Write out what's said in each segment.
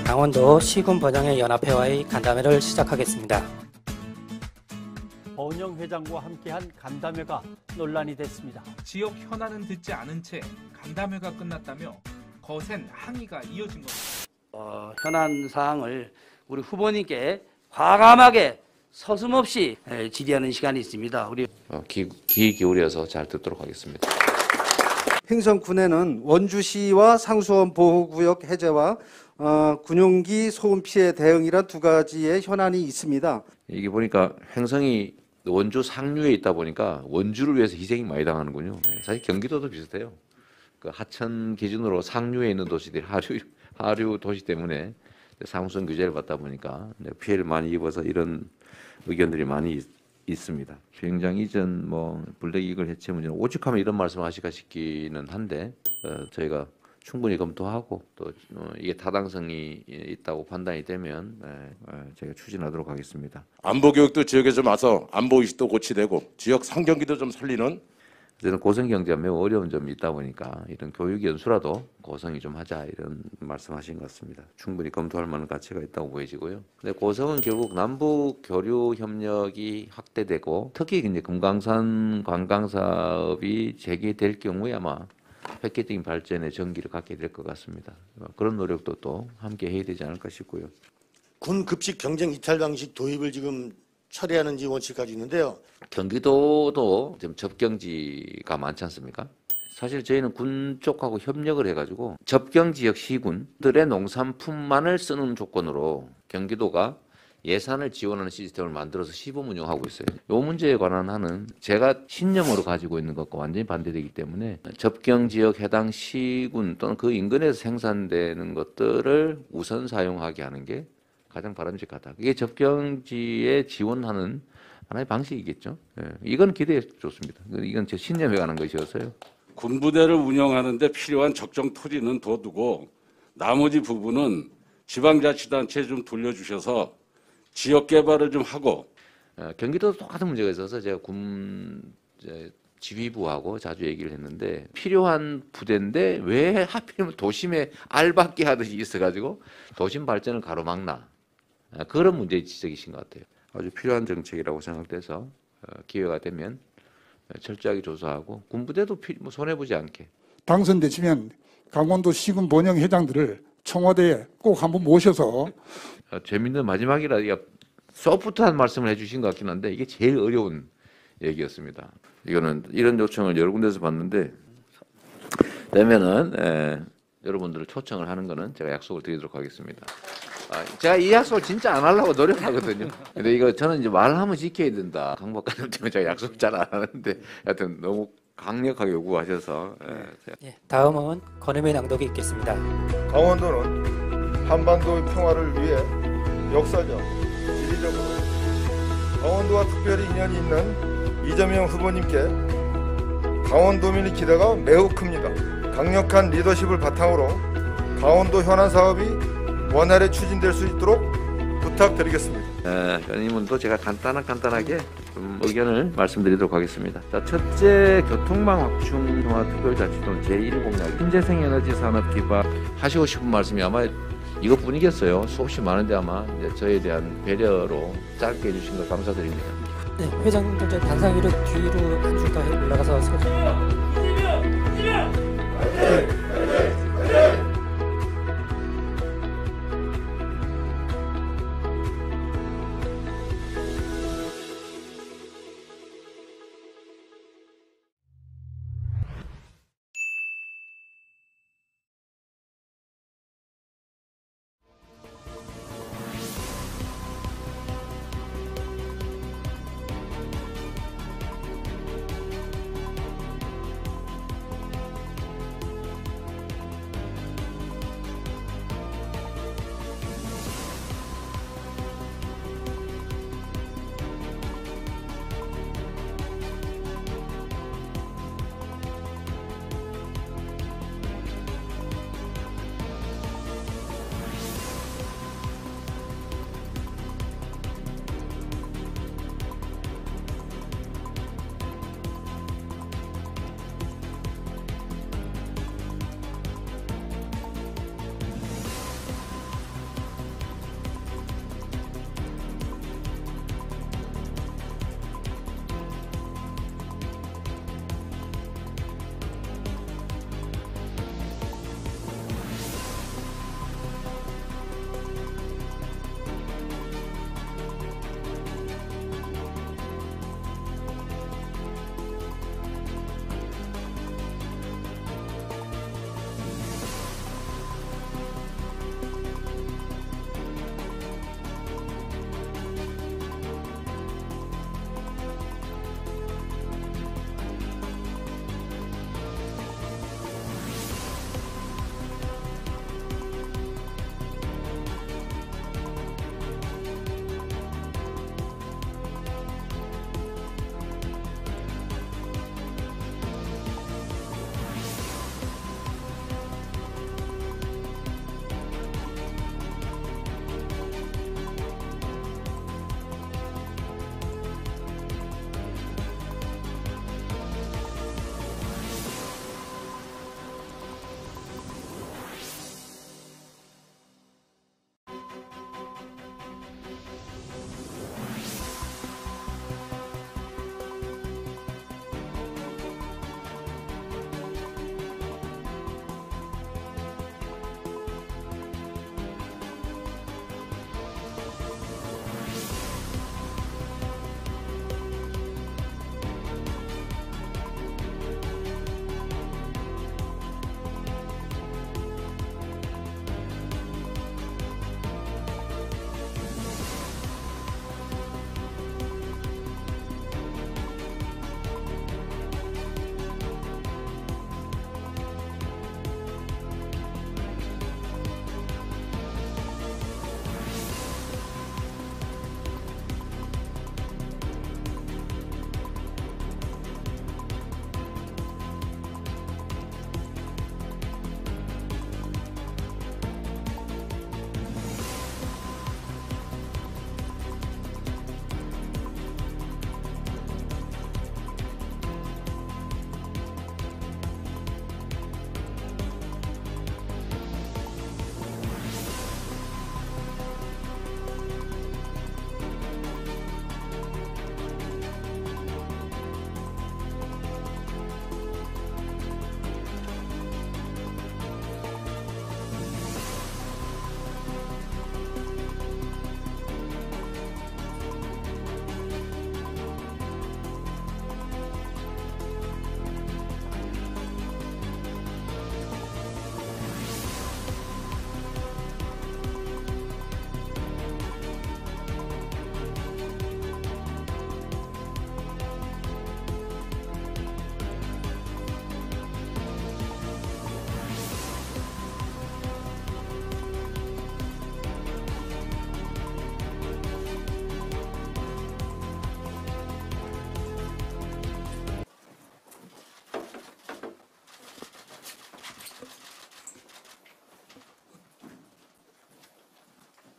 강원도 시군번영회 연합회와의 간담회를 시작하겠습니다. 번영회장과 함께한 간담회가 논란이 됐습니다. 지역 현안은 듣지 않은 채 간담회가 끝났다며 거센 항의가 이어진 겁니다. 현안 사항을 우리 후보님께 과감하게 서슴없이 질의하는 시간이 있습니다. 우리 귀 기울여서 잘 듣도록 하겠습니다. 횡성군에는 원주시와 상수원 보호구역 해제와 군용기 소음 피해 대응이란 두 가지의 현안이 있습니다. 이게 보니까 횡성이 원주 상류에 있다 보니까 원주를 위해서 희생이 많이 당하는군요. 사실 경기도도 비슷해요. 그 하천 기준으로 상류에 있는 도시들이 하류 도시 때문에 상수원 규제를 받다 보니까 피해를 많이 입어서 이런 의견들이 많이 있습니다. 비행장 이전 블랙이글 해체 문제는 오죽하면 이런 말씀을 하실까 싶기는 한데 저희가 충분히 검토하고 또 이게 타당성이 있다고 판단이 되면 제가 추진하도록 하겠습니다. 안보 교육도 지역에 좀 와서 안보 의식도 고취되고 지역 상경기도 좀 살리는. 저는 고성 경제가 매우 어려운 점이 있다 보니까 이런 교육 연수라도 고성이 좀 하자 이런 말씀하신 것 같습니다. 충분히 검토할 만한 가치가 있다고 보여지고요. 근데 고성은 결국 남북 교류 협력이 확대되고 특히 이제 금강산 관광 사업이 재개될 경우에 아마 획기적인 발전의 전기를 갖게 될 것 같습니다. 그런 노력도 또 함께 해야 되지 않을까 싶고요. 군 급식 경쟁 이탈 방식 도입을 지금 철회하는지 원칙까지 있는데요. 경기도도 지금 접경지가 많지 않습니까? 사실 저희는 군 쪽하고 협력을 해가지고 접경 지역 시군들의 농산품만을 쓰는 조건으로 경기도가 예산을 지원하는 시스템을 만들어서 시범 운영하고 있어요. 이 문제에 관한 하는 제가 신념으로 가지고 있는 것과 완전히 반대되기 때문에 접경 지역 해당 시군 또는 그 인근에서 생산되는 것들을 우선 사용하게 하는 게 가장 바람직하다. 이게 접경지에 지원하는 하나의 방식이겠죠. 이건 기대해 좋습니다. 이건 제 신념에 관한 것이어서요. 군부대를 운영하는데 필요한 적정 토지는 둬두고 나머지 부분은 지방자치단체에 좀 돌려주셔서 지역 개발을 좀 하고. 경기도도 똑같은 문제가 있어서 제가 군 지휘부하고 자주 얘기를 했는데 필요한 부대인데 왜 하필이면 도심에 알박기 하듯이 있어가지고 도심 발전을 가로막나. 그런 문제의 지적이신 것 같아요. 아주 필요한 정책이라고 생각돼서 기회가 되면 철저하게 조사하고 군부대도 손해보지 않게. 당선되시면 강원도 시군 번영 회장들을 청와대에 꼭 한번 모셔서 재밌는 마지막이라 소프트한 말씀을 해주신 것 같긴 한데 이게 제일 어려운 얘기였습니다. 이거는 이런 요청을 여러 군데서 받는데 되면은 여러분들을 초청을 하는 거는 제가 약속을 드리도록 하겠습니다. 제가 이 약속을 진짜 안 하려고 노력하거든요. 근데 이거 저는 이제 말하면 지켜야 된다. 강 박사님 때문에 제가 약속 잘 안 하는데 하여튼 너무 강력하게 요구하셔서. 다음은 건의의 낭독이 있겠습니다. 강원도는 한반도 평화를 위해 역사적, 지리적으로 강원도와 특별히 인연이 있는 이재명 후보님께 강원도민의 기대가 매우 큽니다. 강력한 리더십을 바탕으로 강원도 현안 사업이 원활히 추진될 수 있도록 부탁드리겠습니다. 의원님도 제가 간단하게 좀 의견을 말씀드리도록 하겠습니다. 자, 첫째, 교통망 확충 통합 특별자치도는 제1공약 신재생 에너지 산업 기반 하시고 싶은 말씀이 아마 이것뿐이겠어요. 수없이 많은데 아마 이제 저에 대한 배려로 짧게 해주신 걸 감사드립니다. 네, 회장님들 단상위로 뒤로 한 줄 더 올라가서 서주세요.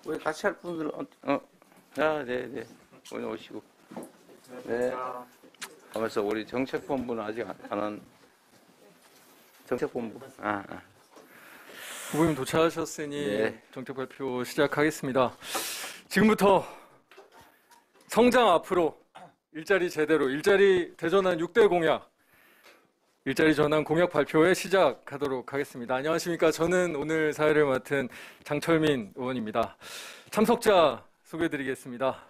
우리 같이 할 분들 네네 오늘 오시고 네 하면서 우리 정책본부는 아직 안 한 정책본부 후보님 도착하셨으니 네. 정책 발표 시작하겠습니다. 지금부터 성장 앞으로 일자리 제대로 일자리 대전환 6대 공약 일자리 전환 공약 발표회 시작하도록 하겠습니다. 안녕하십니까. 저는 오늘 사회를 맡은 장철민 의원입니다. 참석자 소개해드리겠습니다.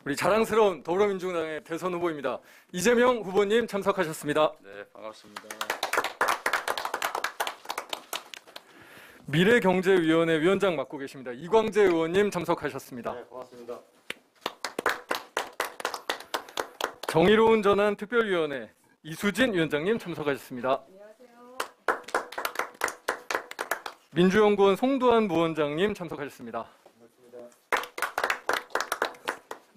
우리 자랑스러운 더불어민주당의 대선 후보입니다. 이재명 후보님 참석하셨습니다. 네 반갑습니다. 미래경제위원회 위원장 맡고 계십니다. 이광재 의원님 참석하셨습니다. 네, 고맙습니다. 정의로운 전환 특별위원회 이수진 위원장님 참석하셨습니다. 안녕하세요. 민주연구원 송도한 부원장님 참석하셨습니다.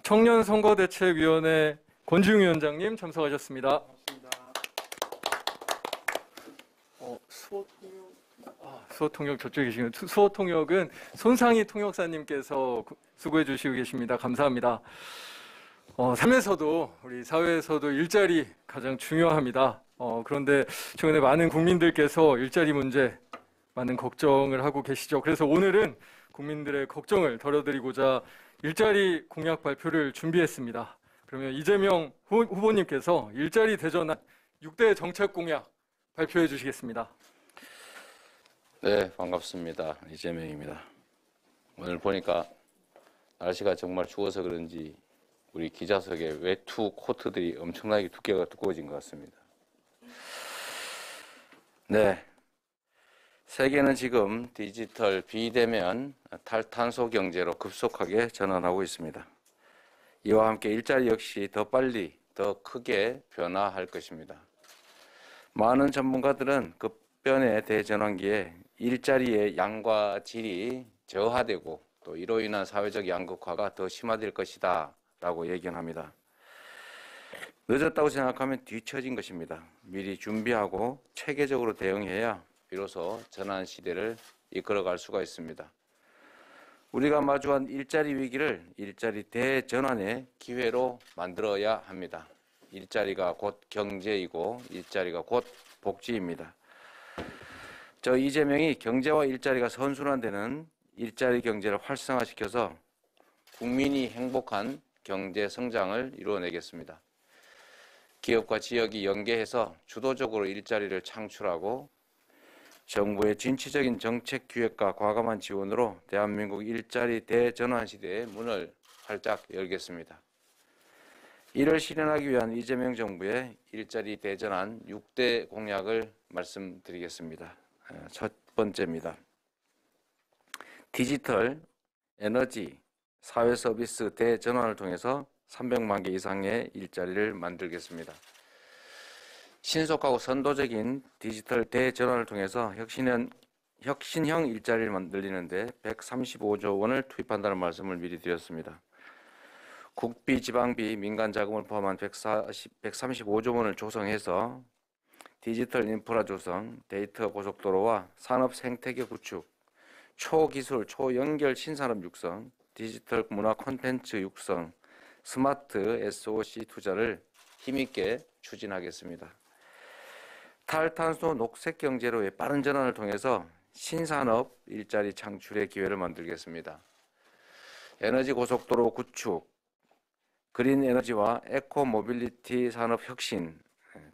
청년선거대책위원회 권지웅 위원장님 참석하셨습니다. 수호통역 저쪽에 계시는 수호통역은 손상희 통역사님께서 수고해 주시고 계십니다. 감사합니다. 삶에서도 우리 사회에서도 일자리 가장 중요합니다. 그런데 최근에 많은 국민들께서 일자리 문제 많은 걱정을 하고 계시죠. 그래서 오늘은 국민들의 걱정을 덜어드리고자 일자리 공약 발표를 준비했습니다. 그러면 이재명 후보님께서 일자리 대전환 6대 정책 공약 발표해 주시겠습니다. 네, 반갑습니다. 이재명입니다. 오늘 보니까 날씨가 정말 추워서 그런지 우리 기자석에 외투 코트들이 엄청나게 두께가 두꺼워진 것 같습니다. 네, 세계는 지금 디지털 비대면 탈탄소 경제로 급속하게 전환하고 있습니다. 이와 함께 일자리 역시 더 빨리, 더 크게 변화할 것입니다. 많은 전문가들은 급변의 대전환기에 일자리의 양과 질이 저하되고 또 이로 인한 사회적 양극화가 더 심화될 것이다 라고 예견합니다. 늦었다고 생각하면 뒤처진 것입니다. 미리 준비하고 체계적으로 대응해야 비로소 전환 시대를 이끌어갈 수가 있습니다. 우리가 마주한 일자리 위기를 일자리 대전환의 기회로 만들어야 합니다. 일자리가 곧 경제이고 일자리가 곧 복지입니다. 저 이재명이 경제와 일자리가 선순환되는 일자리 경제를 활성화시켜서 국민이 행복한 경제 성장을 이루어내겠습니다. 기업과 지역이 연계해서 주도적으로 일자리를 창출하고 정부의 진취적인 정책 기획과 과감한 지원으로 대한민국 일자리 대전환 시대의 문을 활짝 열겠습니다. 이를 실현하기 위한 이재명 정부의 일자리 대전환 6대 공약을 말씀드리겠습니다. 첫 번째입니다. 디지털, 에너지, 사회 서비스 대전환을 통해서 300만 개 이상의 일자리를 만들겠습니다. 신속하고 선도적인 디지털 대전환을 통해서 혁신형 일자리를 만들리는데 135조 원을 투입한다는 말씀을 미리 드렸습니다. 국비, 지방비, 민간 자금을 포함한 135조 원을 조성해서 디지털 인프라 조성, 데이터 고속도로와 산업 생태계 구축, 초기술, 초연결 신산업 육성, 디지털 문화 콘텐츠 육성, 스마트 SOC 투자를 힘있게 추진하겠습니다. 탈탄소 녹색 경제로의 빠른 전환을 통해서 신산업 일자리 창출의 기회를 만들겠습니다. 에너지 고속도로 구축, 그린 에너지와 에코 모빌리티 산업 혁신,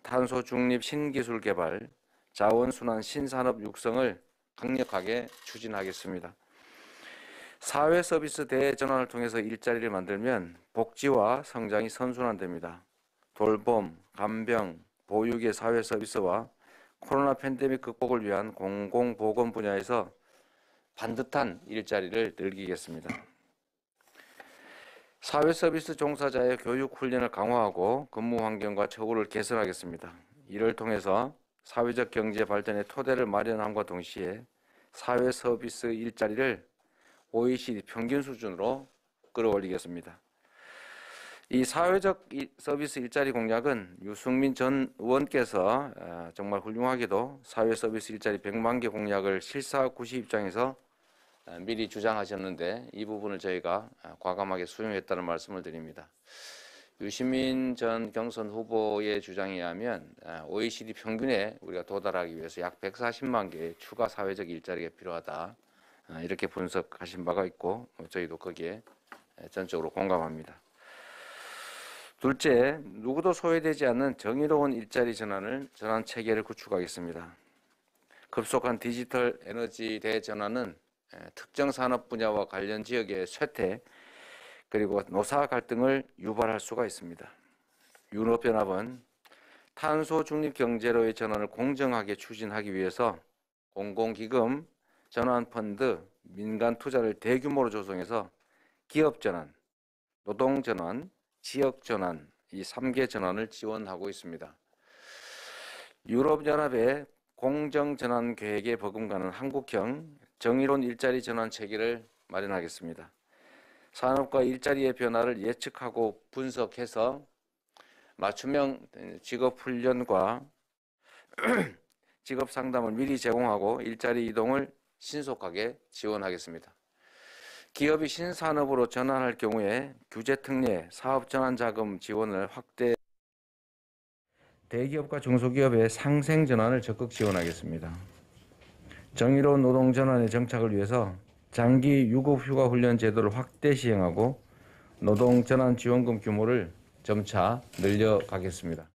탄소 중립 신기술 개발, 자원순환 신산업 육성을 강력하게 추진하겠습니다. 사회 서비스 대전환을 통해서 일자리를 만들면 복지와 성장이 선순환됩니다. 돌봄, 간병, 보육의 사회 서비스와 코로나 팬데믹 극복을 위한 공공보건 분야에서 반듯한 일자리를 늘리겠습니다. 사회 서비스 종사자의 교육 훈련을 강화하고 근무 환경과 처우를 개선하겠습니다. 이를 통해서 사회적 경제 발전의 토대를 마련함과 동시에 사회 서비스 일자리를 OECD 평균 수준으로 끌어올리겠습니다. 이 사회적 서비스 일자리 공약은 유승민 전 의원께서 정말 훌륭하게도 사회 서비스 일자리 100만 개 공약을 실사구시 입장에서 미리 주장하셨는데 이 부분을 저희가 과감하게 수용했다는 말씀을 드립니다. 유시민 전 경선 후보의 주장에 의하면 OECD 평균에 우리가 도달하기 위해서 약 140만 개의 추가 사회적 일자리가 필요하다. 이렇게 분석하신 바가 있고 저희도 거기에 전적으로 공감합니다. 둘째, 누구도 소외되지 않는 정의로운 일자리 전환 체계를 구축하겠습니다. 급속한 디지털 에너지 대전환은 특정 산업 분야와 관련 지역의 쇠퇴 그리고 노사 갈등을 유발할 수가 있습니다. 유럽연합은 탄소 중립 경제로의 전환을 공정하게 추진하기 위해서 공공기금, 전환펀드, 민간 투자를 대규모로 조성해서 기업 전환, 노동 전환, 지역 전환 이 3개 전환을 지원하고 있습니다. 유럽연합의 공정전환 계획에 버금가는 한국형 정의로운 일자리 전환 체계를 마련하겠습니다. 산업과 일자리의 변화를 예측하고 분석해서 맞춤형 직업훈련과 직업상담을 미리 제공하고 일자리 이동을 신속하게 지원하겠습니다. 기업이 신산업으로 전환할 경우에 규제특례, 사업전환자금 지원을 확대, 대기업과 중소기업의 상생전환을 적극 지원하겠습니다. 정의로운 노동전환의 정착을 위해서 장기 유급휴가 훈련 제도를 확대 시행하고 노동전환 지원금 규모를 점차 늘려가겠습니다.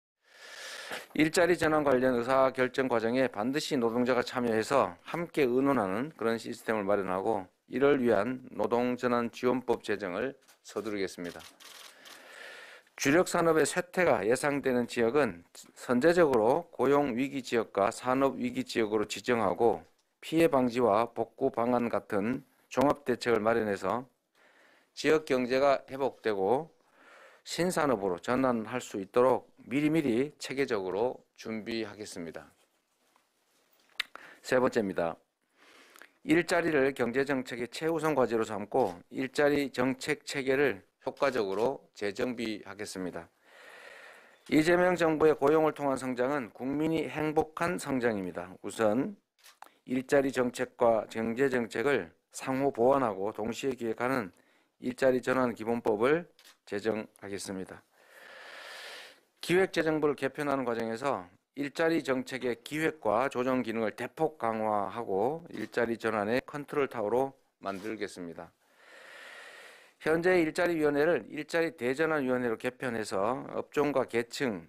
일자리 전환 관련 의사결정 과정에 반드시 노동자가 참여해서 함께 의논하는 그런 시스템을 마련하고 이를 위한 노동전환 지원법 제정을 서두르겠습니다. 주력 산업의 쇠퇴가 예상되는 지역은 선제적으로 고용 위기 지역과 산업 위기 지역으로 지정하고 피해 방지와 복구 방안 같은 종합 대책을 마련해서 지역 경제가 회복되고 신산업으로 전환할 수 있도록 미리미리 체계적으로 준비하겠습니다. 세 번째입니다. 일자리를 경제정책의 최우선 과제로 삼고 일자리 정책 체계를 효과적으로 재정비하겠습니다. 이재명 정부의 고용을 통한 성장은 국민이 행복한 성장입니다. 우선 일자리 정책과 경제 정책을 상호 보완하고 동시에 기획하는 일자리 전환 기본법을 제정하겠습니다. 기획재정부를 개편하는 과정에서 일자리 정책의 기획과 조정 기능을 대폭 강화하고 일자리 전환의 컨트롤 타워로 만들겠습니다. 현재 일자리위원회를 일자리 대전환위원회로 개편해서 업종과 계층,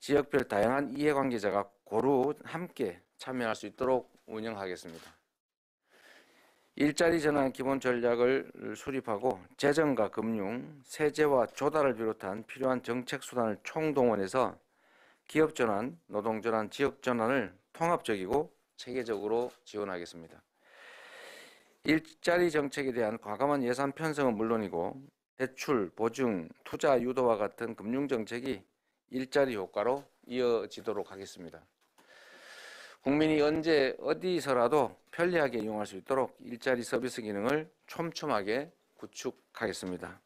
지역별 다양한 이해관계자가 고루 함께 참여할 수 있도록 운영하겠습니다. 일자리 전환 기본 전략을 수립하고 재정과 금융, 세제와 조달을 비롯한 필요한 정책 수단을 총동원해서 기업 전환, 노동 전환, 지역 전환을 통합적이고 체계적으로 지원하겠습니다. 일자리 정책에 대한 과감한 예산 편성은 물론이고 대출, 보증, 투자 유도와 같은 금융 정책이 일자리 효과로 이어지도록 하겠습니다. 국민이 언제 어디서라도 편리하게 이용할 수 있도록 일자리 서비스 기능을 촘촘하게 구축하겠습니다.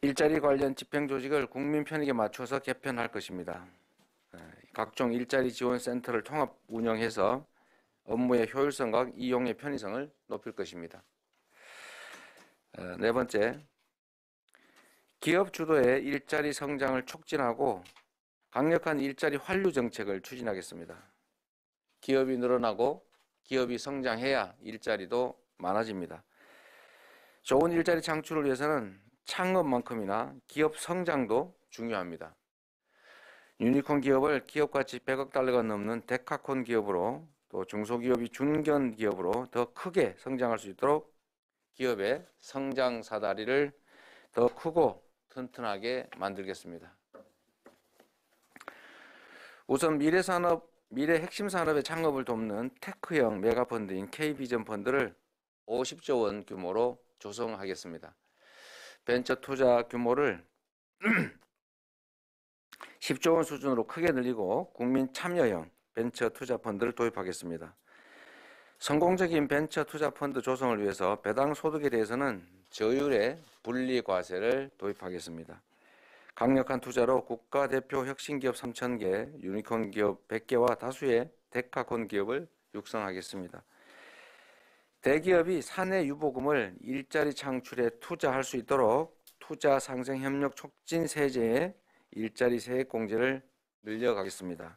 일자리 관련 집행조직을 국민 편익에 맞춰서 개편할 것입니다. 각종 일자리 지원 센터를 통합 운영해서 업무의 효율성과 이용의 편의성을 높일 것입니다. 네 번째, 기업 주도의 일자리 성장을 촉진하고 강력한 일자리 환류 정책을 추진하겠습니다. 기업이 늘어나고 기업이 성장해야 일자리도 많아집니다. 좋은 일자리 창출을 위해서는 창업만큼이나 기업 성장도 중요합니다. 유니콘 기업을 기업가치 100억 달러가 넘는 데카콘 기업으로 또 중소기업이 중견 기업으로 더 크게 성장할 수 있도록 기업의 성장 사다리를 더 크고 튼튼하게 만들겠습니다. 우선 미래 핵심 산업의 창업을 돕는 테크형 메가펀드인 K비전 펀드를 50조 원 규모로 조성하겠습니다. 벤처 투자 규모를 10조 원 수준으로 크게 늘리고 국민 참여형 벤처 투자 펀드를 도입하겠습니다. 성공적인 벤처 투자 펀드 조성을 위해서 배당 소득에 대해서는 저율의 분리 과세를 도입하겠습니다. 강력한 투자로 국가대표 혁신기업 3,000개, 유니콘 기업 100개와 다수의 데카콘 기업을 육성하겠습니다. 대기업이 사내 유보금을 일자리 창출에 투자할 수 있도록 투자 상생 협력 촉진 세제의 일자리 세액 공제를 늘려가겠습니다.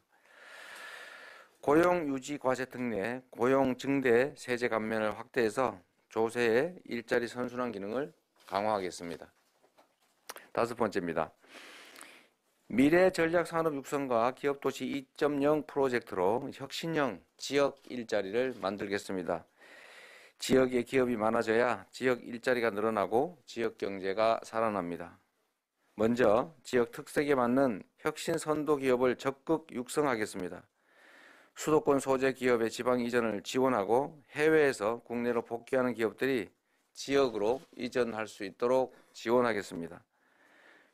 고용 유지 과세 특례, 고용 증대 세제 감면을 확대해서 조세의 일자리 선순환 기능을 강화하겠습니다. 5번째입니다. 미래 전략 산업 육성과 기업 도시 2.0 프로젝트로 혁신형 지역 일자리를 만들겠습니다. 지역에 기업이 많아져야 지역 일자리가 늘어나고 지역 경제가 살아납니다. 먼저 지역 특색에 맞는 혁신 선도 기업을 적극 육성하겠습니다. 수도권 소재 기업의 지방 이전을 지원하고 해외에서 국내로 복귀하는 기업들이 지역으로 이전할 수 있도록 지원하겠습니다.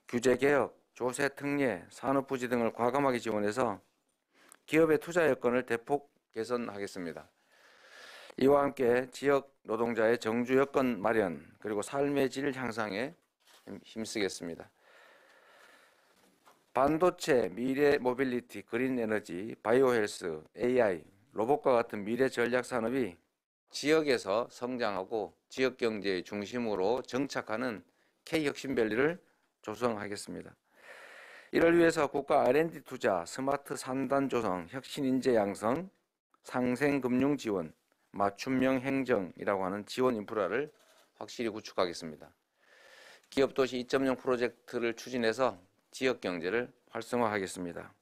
규제개혁, 조세 특례, 산업부지 등을 과감하게 지원해서 기업의 투자 여건을 대폭 개선하겠습니다. 이와 함께 지역 노동자의 정주 여건 마련 그리고 삶의 질 향상에 힘쓰겠습니다. 반도체, 미래 모빌리티, 그린 에너지, 바이오 헬스, AI, 로봇과 같은 미래 전략 산업이 지역에서 성장하고 지역 경제의 중심으로 정착하는 K혁신밸리를 조성하겠습니다. 이를 위해서 국가 R&D 투자, 스마트 산단 조성, 혁신 인재 양성, 상생 금융 지원, 맞춤형 행정이라고 하는 지원 인프라를 확실히 구축하겠습니다. 기업도시 2.0 프로젝트를 추진해서 지역 경제를 활성화하겠습니다.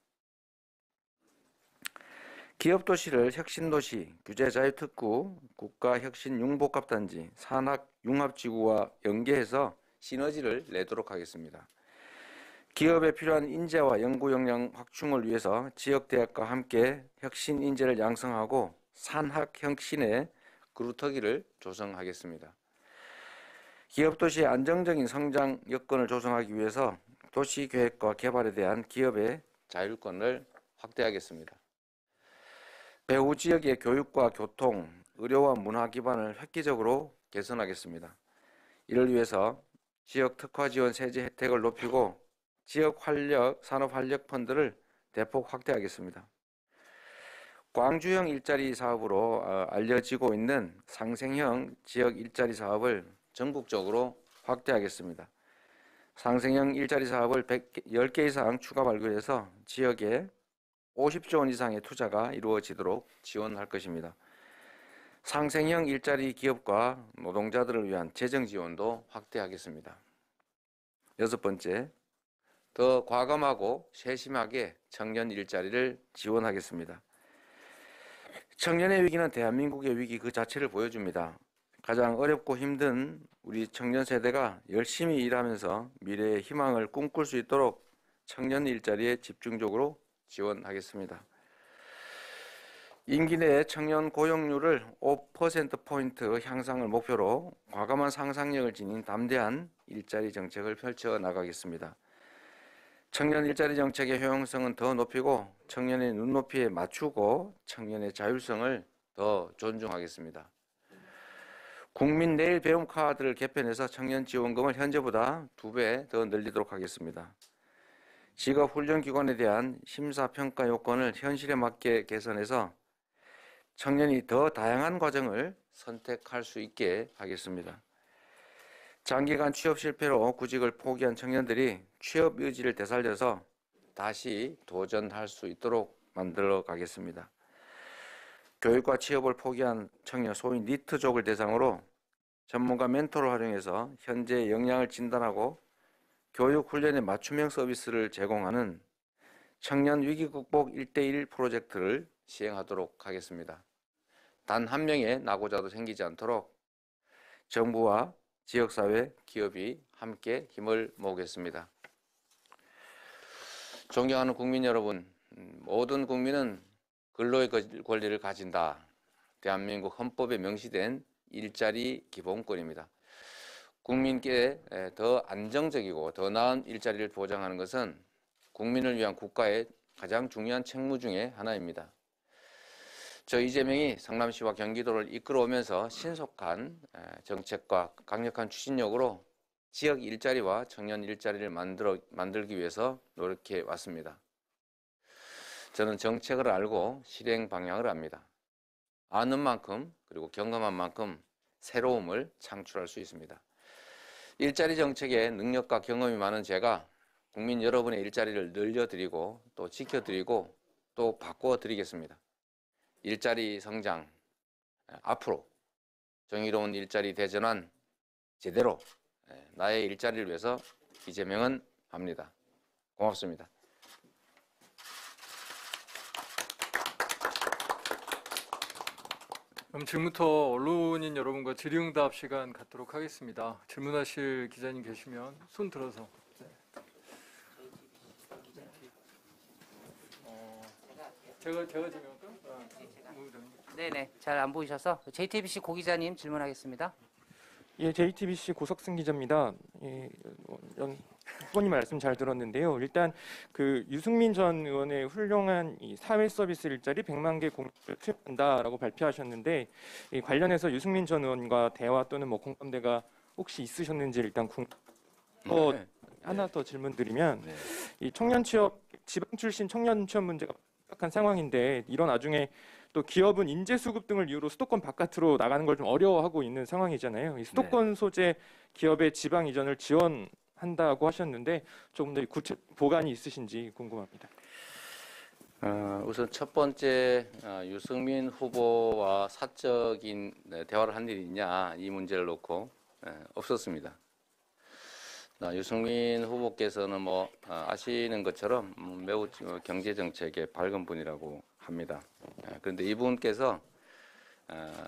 기업도시를 혁신도시, 규제자유특구, 국가혁신융복합단지, 산학융합지구와 연계해서 시너지를 내도록 하겠습니다. 기업에 필요한 인재와 연구 역량 확충을 위해서 지역대학과 함께 혁신 인재를 양성하고 산학혁신의 그루터기를 조성하겠습니다. 기업도시의 안정적인 성장 여건을 조성하기 위해서 도시계획과 개발에 대한 기업의 자율권을 확대하겠습니다. 배후 지역의 교육과 교통, 의료와 문화 기반을 획기적으로 개선하겠습니다. 이를 위해서 지역 특화 지원 세제 혜택을 높이고 지역 활력, 산업 활력 펀드를 대폭 확대하겠습니다. 광주형 일자리 사업으로 알려지고 있는 상생형 지역 일자리 사업을 전국적으로 확대하겠습니다. 상생형 일자리 사업을 10개 이상 추가 발굴해서 지역에 50조 원 이상의 투자가 이루어지도록 지원할 것입니다. 상생형 일자리 기업과 노동자들을 위한 재정 지원도 확대하겠습니다. 6번째, 더 과감하고 세심하게 청년 일자리를 지원하겠습니다. 청년의 위기는 대한민국의 위기 그 자체를 보여줍니다. 가장 어렵고 힘든 우리 청년 세대가 열심히 일하면서 미래의 희망을 꿈꿀 수 있도록 청년 일자리에 집중적으로 지원하겠습니다. 임기 내에 청년 고용률을 5%포인트 향상을 목표로 과감한 상상력을 지닌 담대한 일자리 정책을 펼쳐 나가겠습니다. 청년 일자리 정책의 효용성은 더 높이고 청년의 눈높이에 맞추고 청년의 자율성을 더 존중하겠습니다. 국민 내일 배움 카드를 개편해서 청년 지원금을 현재보다 2배 더 늘리도록 하겠습니다. 직업훈련기관에 대한 심사평가 요건을 현실에 맞게 개선해서 청년이 더 다양한 과정을 선택할 수 있게 하겠습니다. 장기간 취업 실패로 구직을 포기한 청년들이 취업 의지를 되살려서 다시 도전할 수 있도록 만들어 가겠습니다. 교육과 취업을 포기한 청년, 소위 니트족을 대상으로 전문가 멘토를 활용해서 현재의 역량을 진단하고 교육 훈련의 맞춤형 서비스를 제공하는 청년 위기 극복 1:1 프로젝트를 시행하도록 하겠습니다. 단 한 명의 낙오자도 생기지 않도록 정부와 지역사회, 기업이 함께 힘을 모으겠습니다. 존경하는 국민 여러분, 모든 국민은 근로의 권리를 가진다. 대한민국 헌법에 명시된 일자리 기본권입니다. 국민께 더 안정적이고 더 나은 일자리를 보장하는 것은 국민을 위한 국가의 가장 중요한 책무 중에 하나입니다. 저 이재명이 성남시와 경기도를 이끌어오면서 신속한 정책과 강력한 추진력으로 지역 일자리와 청년 일자리를 만들기 위해서 노력해 왔습니다. 저는 정책을 알고 실행 방향을 압니다. 아는 만큼 그리고 경험한 만큼 새로움을 창출할 수 있습니다. 일자리 정책에 능력과 경험이 많은 제가 국민 여러분의 일자리를 늘려드리고 또 지켜드리고 또 바꿔드리겠습니다. 일자리 성장, 앞으로 정의로운 일자리 대전환 제대로 나의 일자리를 위해서 이재명은 합니다. 고맙습니다. 그럼 지금부터 언론인 여러분과 질의응답 시간 갖도록 하겠습니다. 질문하실 기자님 계시면 손 들어서. 네. 제가 질문할까요? 네네, 잘 안 보이셔서 JTBC 고 기자님 질문하겠습니다. 예, JTBC 고석승 기자입니다. 예, 후보님 말씀 잘 들었는데요. 일단 그 유승민 전 의원의 훌륭한 이 사회 서비스 일자리 100만 개 공약을 수행한다라고 발표하셨는데 이 관련해서 유승민 전 의원과 대화 또는 뭐 공감대가 혹시 있으셨는지 일단 하나 더 질문드리면 이 청년 취업 지방 출신 청년 취업 문제가 심각한 상황인데 이런 와중에 또 기업은 인재 수급 등을 이유로 수도권 바깥으로 나가는 걸 좀 어려워하고 있는 상황이잖아요. 이 수도권 소재 기업의 지방 이전을 지원한다고 하셨는데 조금 더 구체 보관이 있으신지 궁금합니다. 우선 첫 번째 유승민 후보와 사적인 대화를 한 일이 있냐 이 문제를 놓고 없었습니다. 유승민 후보께서는 뭐 아시는 것처럼 매우 경제 정책에 밝은 분이라고 합니다. 그런데 이분께서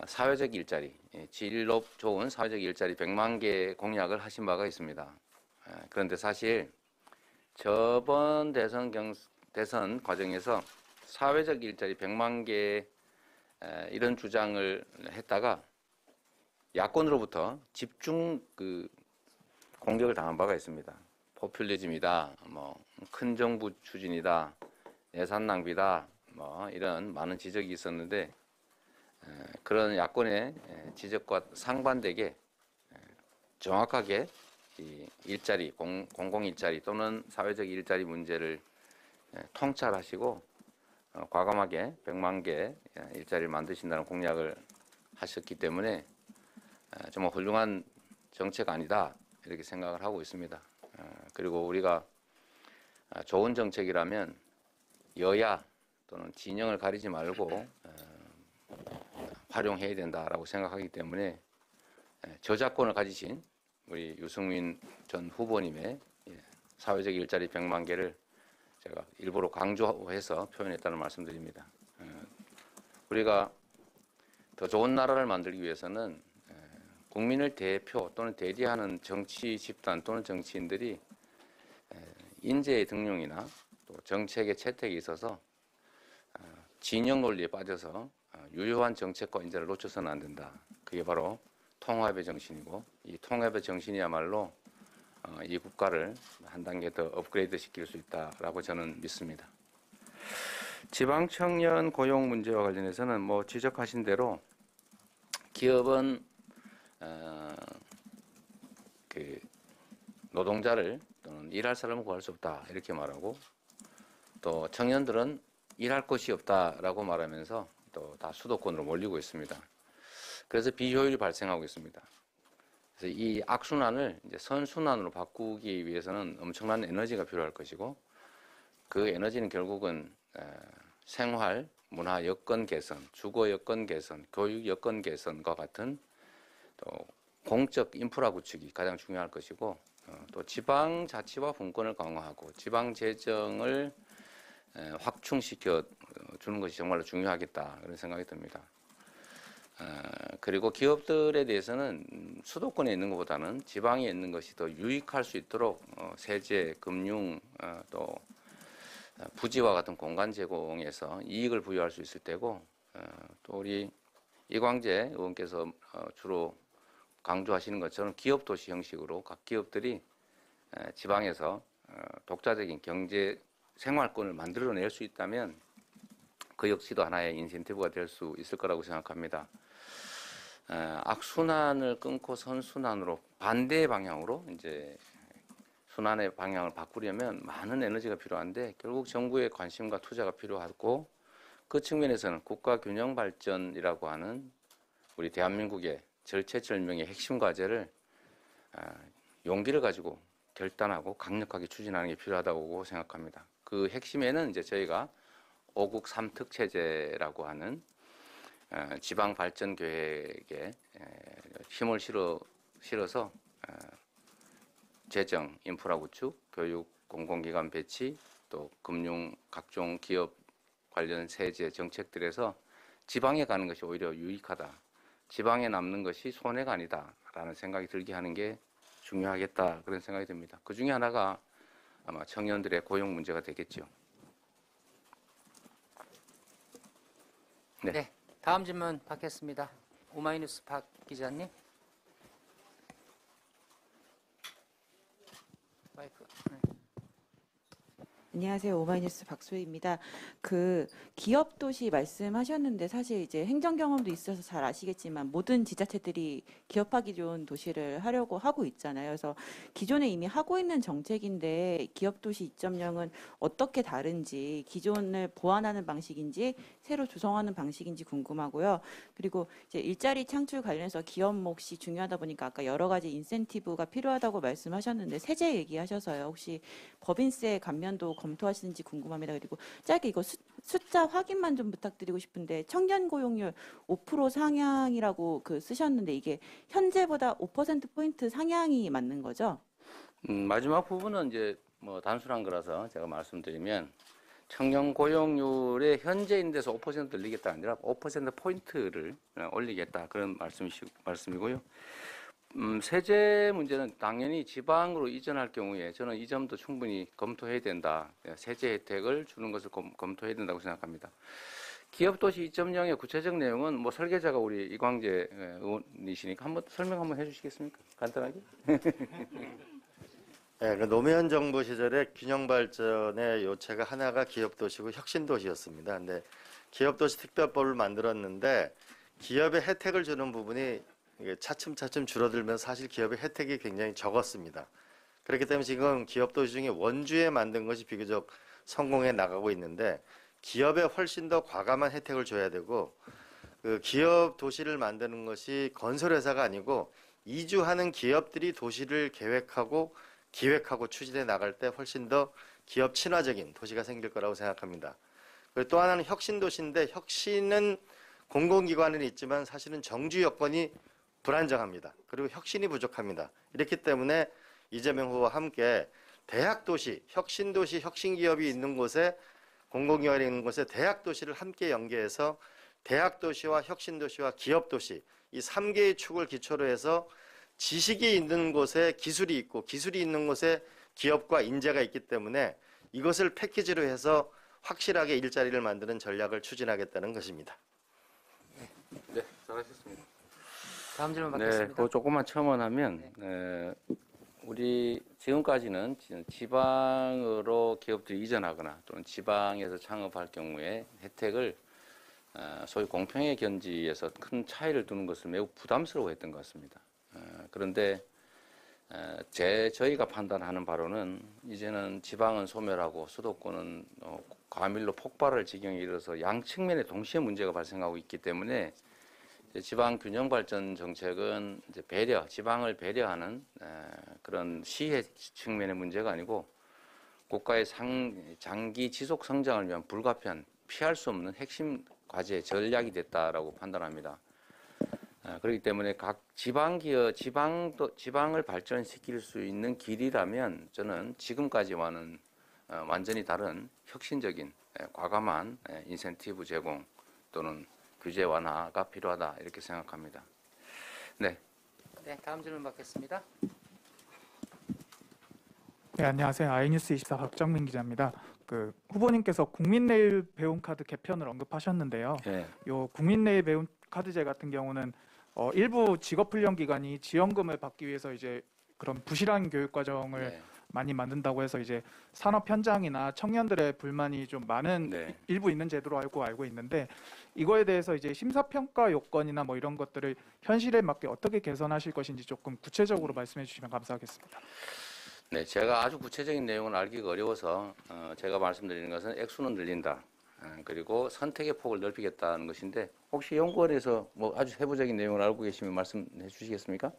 사회적 일자리, 질 좋은 사회적 일자리 100만 개 공약을 하신 바가 있습니다. 그런데 사실 저번 대선 과정에서 사회적 일자리 100만 개 이런 주장을 했다가 야권으로부터 집중 공격을 당한 바가 있습니다. 포퓰리즘이다, 큰 정부 추진이다, 예산 낭비다, 이런 많은 지적이 있었는데 그런 야권의 지적과 상반되게 정확하게 이 일자리, 공공 일자리 또는 사회적 일자리 문제를 통찰하시고 과감하게 100만 개 일자리를 만드신다는 공약을 하셨기 때문에 정말 훌륭한 정책 아니다 이렇게 생각을 하고 있습니다. 그리고 우리가 좋은 정책이라면 여야 또는 진영을 가리지 말고 활용해야 된다라고 생각하기 때문에 저작권을 가지신 우리 유승민 전 후보님의 사회적 일자리 100만 개를 제가 일부러 강조해서 표현했다는 말씀드립니다. 우리가 더 좋은 나라를 만들기 위해서는 국민을 대표 또는 대리하는 정치 집단 또는 정치인들이 인재의 등용이나 또 정책의 채택에 있어서 진영 논리에 빠져서 유효한 정책과 인재를 놓쳐서는 안 된다. 그게 바로 통합의 정신이고 이 통합의 정신이야말로 이 국가를 한 단계 더 업그레이드 시킬 수 있다라고 저는 믿습니다. 지방 청년 고용 문제와 관련해서는 뭐 지적하신 대로 기업은 노동자를 또는 일할 사람을 구할 수 없다 이렇게 말하고 또 청년들은 일할 곳이 없다라고 말하면서 또 다 수도권으로 몰리고 있습니다. 그래서 비효율이 발생하고 있습니다. 그래서 이 악순환을 이제 선순환으로 바꾸기 위해서는 엄청난 에너지가 필요할 것이고 그 에너지는 결국은 생활, 문화 여건 개선, 주거 여건 개선, 교육 여건 개선과 같은 또 공적 인프라 구축이 가장 중요할 것이고 또 지방자치와 분권을 강화하고 지방재정을 확충시켜 주는 것이 정말로 중요하겠다 그런 생각이 듭니다. 그리고 기업들에 대해서는 수도권에 있는 것보다는 지방에 있는 것이 더 유익할 수 있도록 세제, 금융, 또 부지와 같은 공간 제공에서 이익을 부여할 수 있을 때고 또 우리 이광재 의원께서 주로 강조하시는 것처럼 기업 도시 형식으로 각 기업들이 지방에서 독자적인 경제 생활권을 만들어낼 수 있다면 그 역시도 하나의 인센티브가 될 수 있을 거라고 생각합니다. 악순환을 끊고 선순환으로 반대의 방향으로 이제 순환의 방향을 바꾸려면 많은 에너지가 필요한데 결국 정부의 관심과 투자가 필요하고 그 측면에서는 국가균형발전이라고 하는 우리 대한민국의 절체절명의 핵심 과제를 용기를 가지고 결단하고 강력하게 추진하는 게 필요하다고 생각합니다. 그 핵심에는 이제 저희가 5국 3특 체제라고 하는 지방 발전 계획에 힘을 실어서 재정, 인프라 구축, 교육, 공공기관 배치, 또 금융, 각종 기업 관련 세제 정책들에서 지방에 가는 것이 오히려 유익하다. 지방에 남는 것이 손해가 아니다라는 생각이 들게 하는 게 중요하겠다, 그런 생각이 듭니다. 그 중에 하나가 아마 청년들의 고용 문제가 되겠죠. 네. 네, 다음 질문 받겠습니다. 오마이뉴스 박 기자님. 마이크. 네. 안녕하세요. 오마이뉴스 박소희입니다. 그 기업 도시 말씀하셨는데 사실 이제 행정 경험도 있어서 잘 아시겠지만 모든 지자체들이 기업하기 좋은 도시를 하려고 하고 있잖아요. 그래서 기존에 이미 하고 있는 정책인데 기업 도시 2.0은 어떻게 다른지, 기존을 보완하는 방식인지 새로 조성하는 방식인지 궁금하고요. 그리고 이제 일자리 창출 관련해서 기업 몫이 중요하다 보니까 아까 여러 가지 인센티브가 필요하다고 말씀하셨는데 세제 얘기하셔서요. 혹시 법인세 감면도 검토하시는지 궁금합니다. 그리고 짧게 이거 숫자 확인만 좀 부탁드리고 싶은데 청년 고용률 5% 상향이라고 쓰셨는데 이게 현재보다 5%포인트 상향이 맞는 거죠? 마지막 부분은 이제 뭐 단순한 거라서 제가 말씀드리면 청년 고용률의 현재인 데서 5% 늘리겠다 아니라 5%포인트를 올리겠다, 그런 말씀이고요. 세제 문제는 당연히 지방으로 이전할 경우에 저는 이 점도 충분히 검토해야 된다. 세제 혜택을 주는 것을 검토해야 된다고 생각합니다. 기업도시 2.0의 구체적 내용은 뭐 설계자가 우리 이광재 의원이시니까 한번 설명 한번 해주시겠습니까? 간단하게. 네, 그 노무현 정부 시절에 균형발전의 요체가 하나가 기업도시고 혁신도시였습니다. 근데 기업도시 특별법을 만들었는데 기업의 혜택을 주는 부분이 이게 차츰차츰 줄어들면서 사실 기업의 혜택이 굉장히 적었습니다. 그렇기 때문에 지금 기업도시 중에 원주에 만든 것이 비교적 성공해 나가고 있는데 기업에 훨씬 더 과감한 혜택을 줘야 되고, 그 기업 도시를 만드는 것이 건설회사가 아니고 이주하는 기업들이 도시를 계획하고 기획하고 추진해 나갈 때 훨씬 더 기업 친화적인 도시가 생길 거라고 생각합니다. 그리고 또 하나는 혁신도시인데 혁신은 공공기관은 있지만 사실은 정주 여건이 불안정합니다. 그리고 혁신이 부족합니다. 이렇기 때문에 이재명 후보와 함께 대학도시, 혁신도시, 혁신기업이 있는 곳에, 공공기관이 있는 곳에 대학도시를 함께 연계해서 대학도시와 혁신도시와 기업도시, 이 3개의 축을 기초로 해서 지식이 있는 곳에 기술이 있고 기술이 있는 곳에 기업과 인재가 있기 때문에 이것을 패키지로 해서 확실하게 일자리를 만드는 전략을 추진하겠다는 것입니다. 네, 잘하셨습니다. 다음 질문 받겠습니다. 네, 그거 조금만 첨언하면, 우리 지금까지는 지방으로 기업들이 이전하거나 또는 지방에서 창업할 경우에 혜택을 소위 공평의 견지에서 큰 차이를 두는 것을 매우 부담스러워했던 것 같습니다. 그런데 저희가 판단하는 바로는 이제는 지방은 소멸하고 수도권은 과밀로 폭발할 지경에 이르러서 양 측면에 동시에 문제가 발생하고 있기 때문에 지방 균형 발전 정책은 이제 지방을 배려하는 그런 시혜 측면의 문제가 아니고 국가의 장기 지속 성장을 위한 불가피한 피할 수 없는 핵심 과제 전략이 됐다라고 판단합니다. 그렇기 때문에 각 지방을 발전시킬 수 있는 길이라면 저는 지금까지와는 완전히 다른 혁신적인 과감한 인센티브 제공 또는 규제 완화가 필요하다, 이렇게 생각합니다. 네. 네, 다음 질문 받겠습니다. 네, 안녕하세요. 아이뉴스 24 박정민 기자입니다. 후보님께서 국민내일 배움카드 개편을 언급하셨는데요. 네. 요 국민내일 배움카드제 같은 경우는 일부 직업훈련기관이 지원금을 받기 위해서 이제 그런 부실한 교육 과정을 많이 만든다고 해서 이제 산업 현장이나 청년들의 불만이 좀 많은 일부 있는 제도로 알고 있는데, 이거에 대해서 이제 심사평가 요건이나 뭐 이런 것들을 현실에 맞게 어떻게 개선하실 것인지 조금 구체적으로 말씀해 주시면 감사하겠습니다. 네, 제가 아주 구체적인 내용은 알기가 어려워서 제가 말씀드리는 것은 액수는 늘린다. 그리고 선택의 폭을 넓히겠다는 것인데 혹시 연구원에서 뭐 아주 세부적인 내용을 알고 계시면 말씀해 주시겠습니까?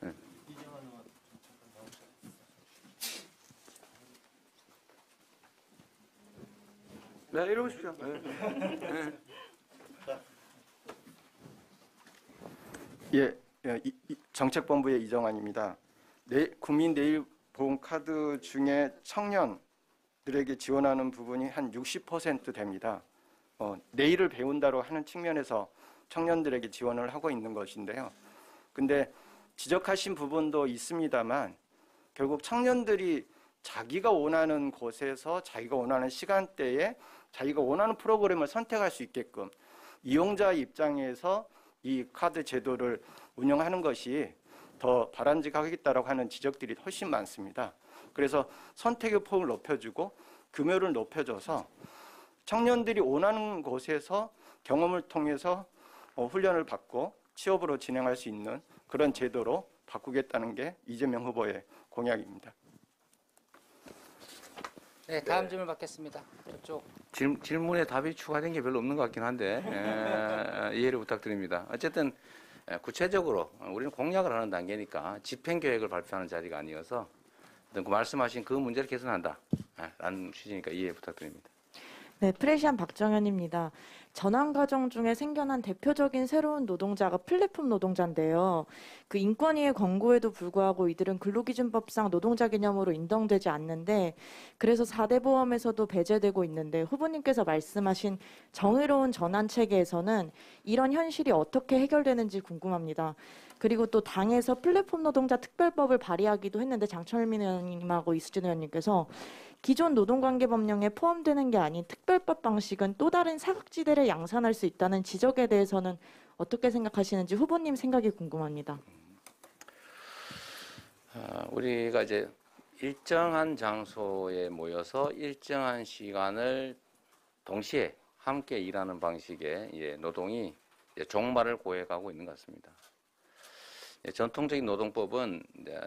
네. 네, 이리 오십시오. 정책본부의 이정환입니다. 국민 내일 보험 카드 중에 청년들에게 지원하는 부분이 한 60% 됩니다. 내일을 배운다로 하는 측면에서 청년들에게 지원을 하고 있는 것인데요. 근데 지적하신 부분도 있습니다만 결국 청년들이 자기가 원하는 곳에서 자기가 원하는 시간대에 자기가 원하는 프로그램을 선택할 수 있게끔 이용자 입장에서 이 카드 제도를 운영하는 것이 더 바람직하겠다라고 하는 지적들이 훨씬 많습니다. 그래서 선택의 폭을 높여주고 규모를 높여줘서 청년들이 원하는 곳에서 경험을 통해서 훈련을 받고 취업으로 진행할 수 있는 그런 제도로 바꾸겠다는 게 이재명 후보의 공약입니다. 네, 다음 질문 받겠습니다. 저쪽. 질문에 답이 추가된 게 별로 없는 것 같긴 한데 이해를 부탁드립니다. 어쨌든 구체적으로 우리는 공약을 하는 단계니까 집행계획을 발표하는 자리가 아니어서 그 말씀하신 그 문제를 개선한다 라는 취지니까 이해 부탁드립니다. 네, 프레시안 박정현입니다. 전환 과정 중에 생겨난 대표적인 새로운 노동자가 플랫폼 노동자인데요. 그 인권위의 권고에도 불구하고 이들은 근로기준법상 노동자 개념으로 인정되지 않는데 그래서 4대 보험에서도 배제되고 있는데 후보님께서 말씀하신 정의로운 전환 체계에서는 이런 현실이 어떻게 해결되는지 궁금합니다. 그리고 또 당에서 플랫폼 노동자 특별법을 발의하기도 했는데 장철민 의원님하고 이수진 의원님께서 기존 노동관계법령에 포함되는 게 아닌 특별법 방식은 또 다른 사각지대를 양산할 수 있다는 지적에 대해서는 어떻게 생각하시는지 후보님 생각이 궁금합니다. 우리가 이제 일정한 장소에 모여서 일정한 시간을 동시에 함께 일하는 방식의 노동이 종말을 고해가고 있는 것 같습니다. 전통적인 노동법은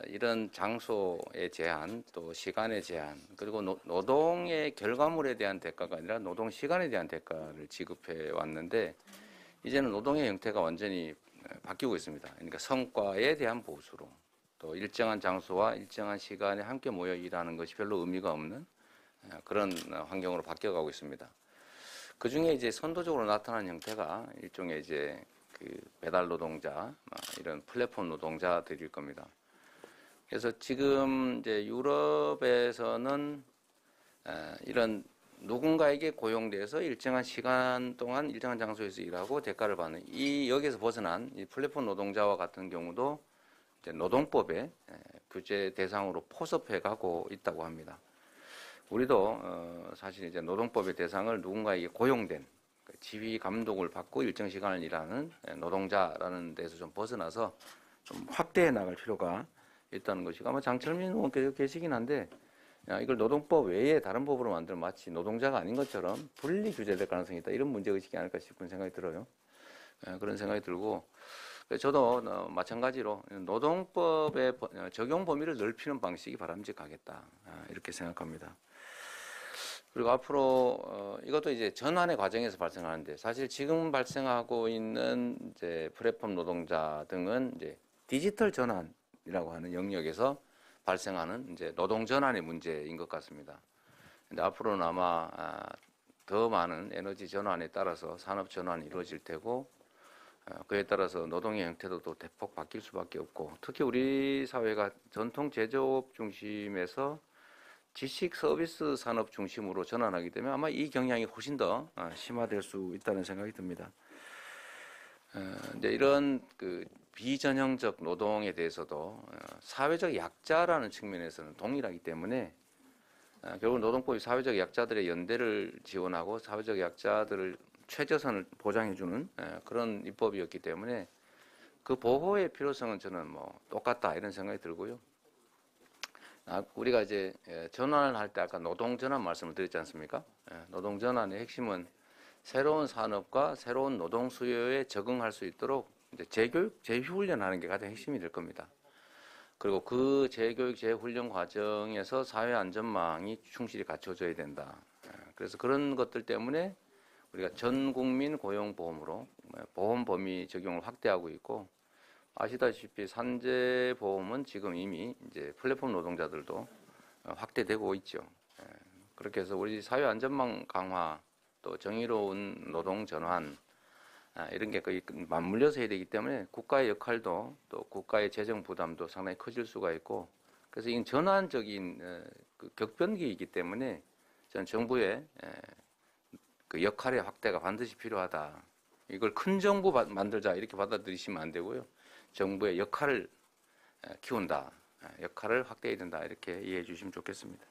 이런 장소의 제한, 또 시간의 제한, 그리고 노동의 결과물에 대한 대가가 아니라 노동 시간에 대한 대가를 지급해 왔는데 이제는 노동의 형태가 완전히 바뀌고 있습니다. 그러니까 성과에 대한 보수로 또 일정한 장소와 일정한 시간에 함께 모여 일하는 것이 별로 의미가 없는 그런 환경으로 바뀌어가고 있습니다. 그 중에 이제 선도적으로 나타난 형태가 일종의 이제 그 배달 노동자, 이런 플랫폼 노동자들일 겁니다. 그래서 지금 이제 유럽에서는 이런 누군가에게 고용돼서 일정한 시간 동안 일정한 장소에서 일하고 대가를 받는 여기에서 벗어난 이 플랫폼 노동자와 같은 경우도 이제 노동법의 규제 대상으로 포섭해 가고 있다고 합니다. 우리도 사실 이제 노동법의 대상을 누군가에게 고용된 지휘 감독을 받고 일정 시간을 일하는 노동자라는 데서 좀 벗어나서 좀 확대해 나갈 필요가 있다는 것이고 아마 장철민 의원께서 계시긴 한데 이걸 노동법 외에 다른 법으로 만들면 마치 노동자가 아닌 것처럼 분리 규제될 가능성이 있다 이런 문제의식이 아닐까 싶은 생각이 들어요. 그런 생각이 들고 저도 마찬가지로 노동법의 적용 범위를 넓히는 방식이 바람직하겠다 이렇게 생각합니다. 그리고 앞으로 이것도 이제 전환의 과정에서 발생하는데 사실 지금 발생하고 있는 이제 플랫폼 노동자 등은 이제 디지털 전환이라고 하는 영역에서 발생하는 이제 노동 전환의 문제인 것 같습니다. 근데 앞으로는 아마 더 많은 에너지 전환에 따라서 산업 전환이 이루어질 테고 그에 따라서 노동의 형태도 또 대폭 바뀔 수밖에 없고 특히 우리 사회가 전통 제조업 중심에서 지식 서비스 산업 중심으로 전환하게 되면 아마 이 경향이 훨씬 더 심화될 수 있다는 생각이 듭니다. 이제 이런 그 비전형적 노동에 대해서도 사회적 약자라는 측면에서는 동일하기 때문에 결국 노동법이 사회적 약자들의 연대를 지원하고 사회적 약자들을 최저선을 보장해주는 그런 입법이었기 때문에 그 보호의 필요성은 저는 뭐 똑같다 이런 생각이 들고요. 우리가 이제 전환을 할 때 아까 노동 전환 말씀을 드렸지 않습니까? 노동 전환의 핵심은 새로운 산업과 새로운 노동 수요에 적응할 수 있도록 이제 재교육, 재훈련하는 게 가장 핵심이 될 겁니다. 그리고 그 재교육, 재훈련 과정에서 사회 안전망이 충실히 갖춰져야 된다. 그래서 그런 것들 때문에 우리가 전 국민 고용보험으로 보험 범위 적용을 확대하고 있고, 아시다시피 산재 보험은 지금 이미 이제 플랫폼 노동자들도 확대되고 있죠. 그렇게 해서 우리 사회 안전망 강화, 또 정의로운 노동 전환, 이런 게 거의 맞물려서 해야 되기 때문에 국가의 역할도 또 국가의 재정 부담도 상당히 커질 수가 있고, 그래서 이건 전환적인 격변기이기 때문에 저는 정부의 그 역할의 확대가 반드시 필요하다. 이걸 큰 정부 만들자 이렇게 받아들이시면 안 되고요. 정부의 역할을 키운다, 역할을 확대해야 된다, 이렇게 이해해 주시면 좋겠습니다.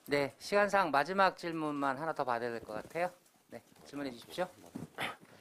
네, 시간상 마지막 질문만 하나 더 받아야 될 것 같아요. 네, 질문해 주십시오.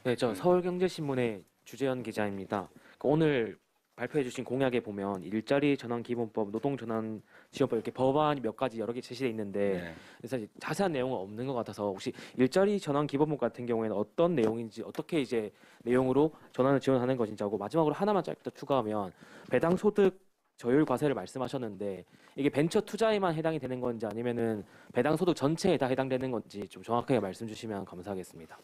네, 저 서울경제신문의 주재현 기자입니다. 오늘 발표해 주신 공약에 보면 일자리 전환 기본법, 노동 전환 지원법 이렇게 법안이 몇 가지 여러 개 제시되어 있는데 사실 자세한 내용은 없는 것 같아서 혹시 일자리 전환 기본법 같은 경우에는 어떤 내용인지, 어떻게 이제 내용으로 전환을 지원하는 것인지 하고, 마지막으로 하나만 짧게 더 추가하면 배당 소득 저율 과세를 말씀하셨는데 이게 벤처 투자에만 해당이 되는 건지 아니면은 배당 소득 전체에 다 해당되는 건지 좀 정확하게 말씀 주시면 감사하겠습니다.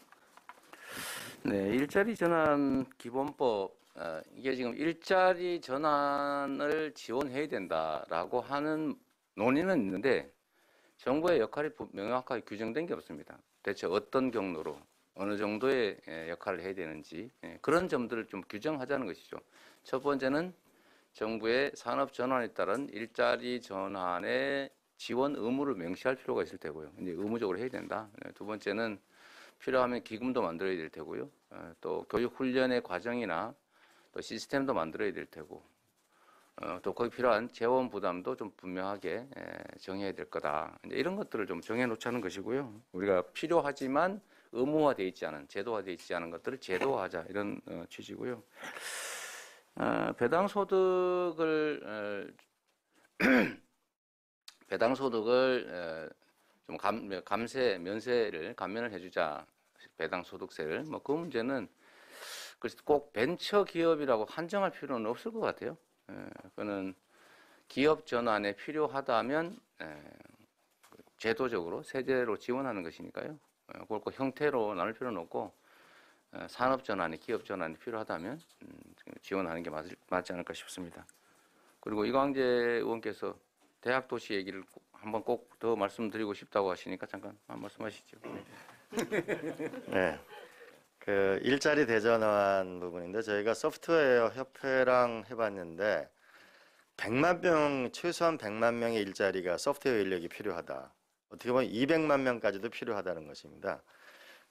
네, 일자리 전환 기본법, 이게 지금 일자리 전환을 지원해야 된다라고 하는 논의는 있는데 정부의 역할이 명확하게 규정된 게 없습니다. 대체 어떤 경로로 어느 정도의 역할을 해야 되는지, 그런 점들을 좀 규정하자는 것이죠. 첫 번째는 정부의 산업 전환에 따른 일자리 전환의 지원 의무를 명시할 필요가 있을 테고요. 이제 의무적으로 해야 된다. 두 번째는 필요하면 기금도 만들어야 될 테고요. 또 교육 훈련의 과정이나 또 시스템도 만들어야 될 테고, 또 거기 필요한 재원 부담도 좀 분명하게 정해야 될 거다. 이제 이런 것들을 좀 정해놓자는 것이고요. 우리가 필요하지만 의무화되어 있지 않은, 제도화되어 있지 않은 것들을 제도화하자, 이런 취지고요. 배당 소득을 좀 감면을 해주자, 배당 소득세를. 뭐 그 문제는 그래서 꼭 벤처 기업이라고 한정할 필요는 없을 것 같아요. 그거는 기업 전환에 필요하다면 제도적으로 세제로 지원하는 것이니까요. 그걸 꼭 형태로 나눌 필요는 없고, 산업 전환이, 기업 전환이 필요하다면 지원하는 게 맞지 않을까 싶습니다. 그리고 이광재 의원께서 대학 도시 얘기를 한번 꼭 더 말씀드리고 싶다고 하시니까 잠깐 말씀하시죠. 네. 그 일자리 대전환 부분인데 저희가 소프트웨어 협회랑 해봤는데 100만 명, 최소한 100만 명의 일자리가 소프트웨어 인력이 필요하다. 어떻게 보면 200만 명까지도 필요하다는 것입니다.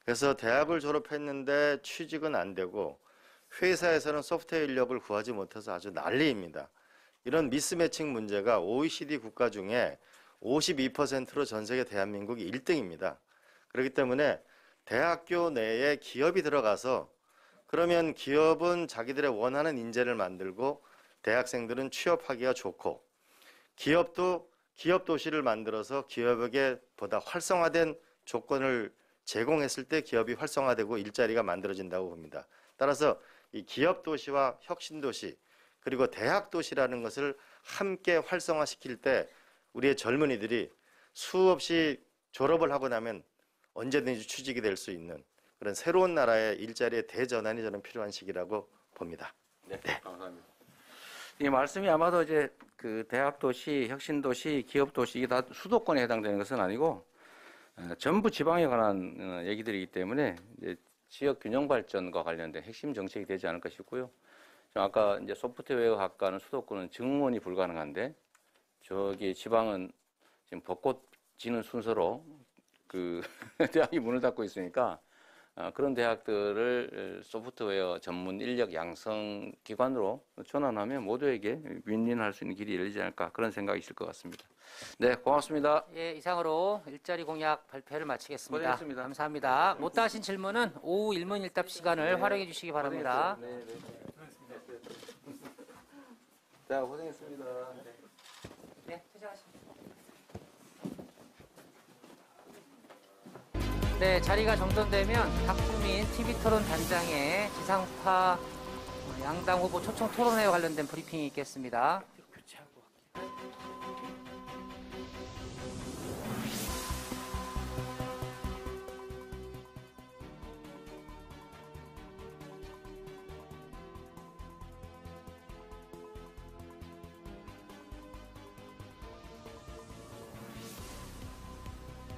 그래서 대학을 졸업했는데 취직은 안 되고 회사에서는 소프트웨어 인력을 구하지 못해서 아주 난리입니다. 이런 미스매칭 문제가 OECD 국가 중에 52%로 전 세계 대한민국이 1등입니다. 그렇기 때문에 대학교 내에 기업이 들어가서, 그러면 기업은 자기들의 원하는 인재를 만들고 대학생들은 취업하기가 좋고, 기업도 기업 도시를 만들어서 기업에게 보다 활성화된 조건을 제공했을 때 기업이 활성화되고 일자리가 만들어진다고 봅니다. 따라서 이 기업 도시와 혁신 도시, 그리고 대학 도시라는 것을 함께 활성화시킬 때 우리의 젊은이들이 수없이 졸업을 하고 나면 언제든지 취직이 될 수 있는 그런 새로운 나라의 일자리의 대전환이 저는 필요한 시기라고 봅니다. 네, 감사합니다. 이 말씀이 아마도 이제 그 대학 도시, 혁신 도시, 기업 도시 이게 다 수도권에 해당되는 것은 아니고 전부 지방에 관한 얘기들이기 때문에 이제 지역 균형 발전과 관련된 핵심 정책이 되지 않을까 싶고요. 아까 이제 소프트웨어 학과는 수도권은 증원이 불가능한데 저기 지방은 지금 벚꽃 지는 순서로 그 대학이 문을 닫고 있으니까 그런 대학들을 소프트웨어 전문 인력 양성 기관으로 전환하면 모두에게 윈윈할 수 있는 길이 열리지 않을까, 그런 생각이 있을 것 같습니다. 네, 고맙습니다. 예, 이상으로 일자리 공약 발표를 마치겠습니다. 고생했습니다. 감사합니다. 못다 하신 질문은 오후 일문일답 시간을 활용해 주시기 바랍니다. 자, 고생했습니다. 네, 퇴장하십니다. 네, 자리가 정돈되면 박국민 TV토론 단장의 지상파 양당 후보 초청 토론회와 관련된 브리핑이 있겠습니다.